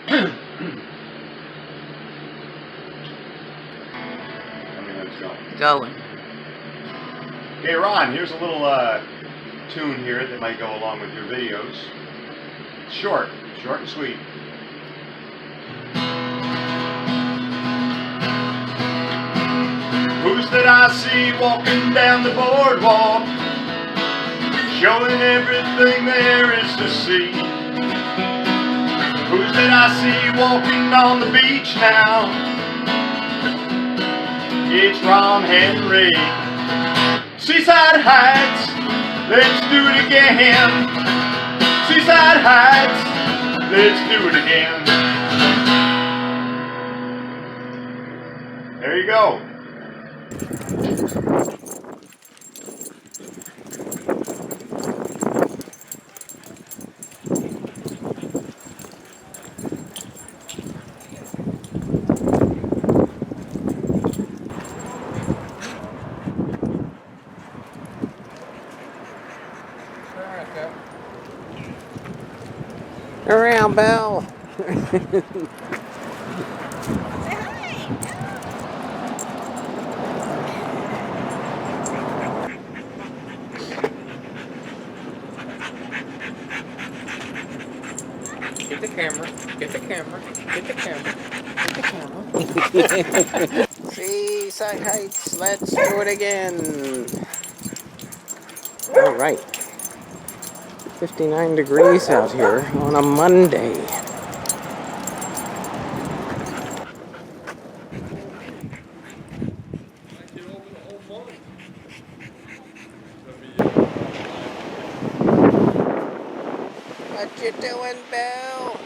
Let me know it's going. Going. Okay, Ron, here's a little tune here that might go along with your videos. Short and sweet. Who's that I see walking down the boardwalk, showing everything there is to see? Who's that I see walking on the beach now? It's Ron Henry. Seaside Heights, let's do it again. Seaside Heights, let's do it again. There you go. Around, Belle. Get the camera. Get the camera. Get the camera. Get the camera. Seaside Heights. Let's do it again. All right. 59 degrees out here on a Monday. What you doing, Belle?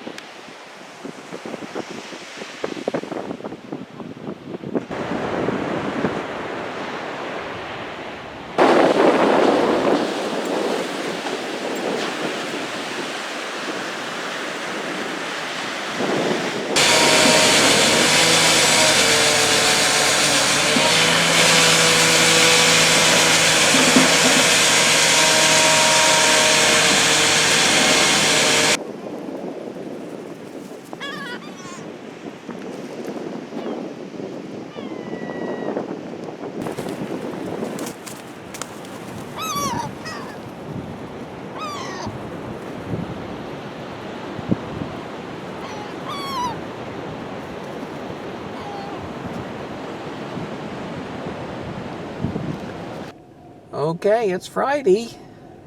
Okay, it's Friday,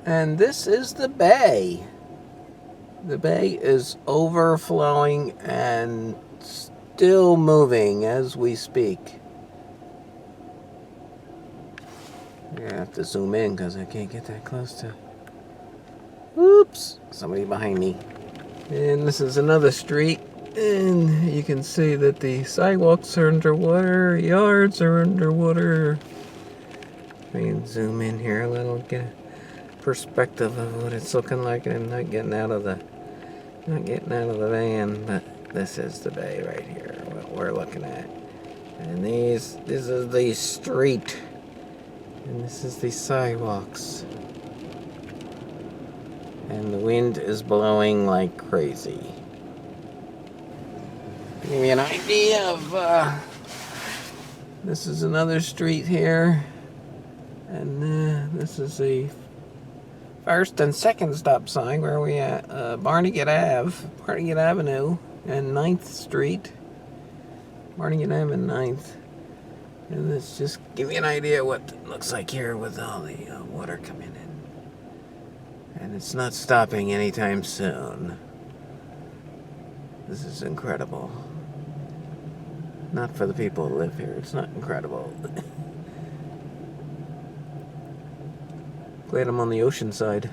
and this is the bay. The bay is overflowing and still moving as we speak. I'm gonna have to zoom in because I can't get that close to... Oops! Somebody behind me. And this is another street, and you can see that the sidewalks are underwater, yards are underwater. We can zoom in here a little, get a perspective of what it's looking like. I'm not getting out of the van, but this is the bay right here, what we're looking at. And this is the street, and this is the sidewalks. And the wind is blowing like crazy. Give me an idea of, this is another street here. And this is the first and second stop sign where we at Barnegat Avenue and 9th Street. Barnegat Ave and 9th. And this just give you an idea what it looks like here with all the water coming in. And it's not stopping anytime soon. This is incredible. Not for the people who live here. It's not incredible. Glad I'm on the ocean side.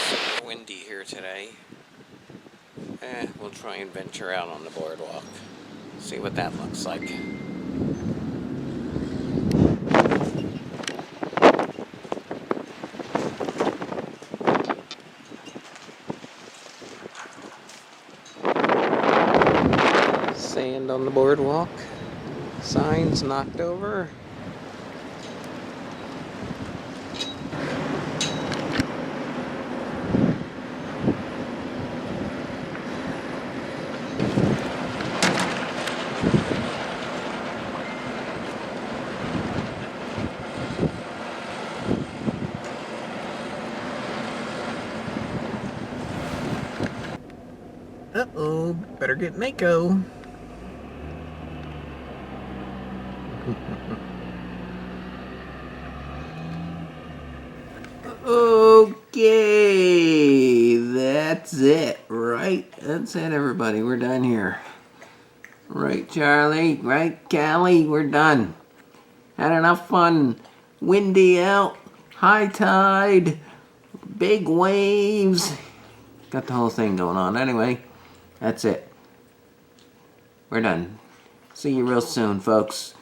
Super windy here today. We'll try and venture out on the boardwalk. See what that looks like. sand on the boardwalk. Signs knocked over. Uh-oh, better get Mako. Okay, that's it, right? That's it, everybody. We're done here. Right, Charlie? Right, Callie? We're done. Had enough fun. Windy out, high tide, big waves. Got the whole thing going on. Anyway, that's it. We're done. See you real soon, folks.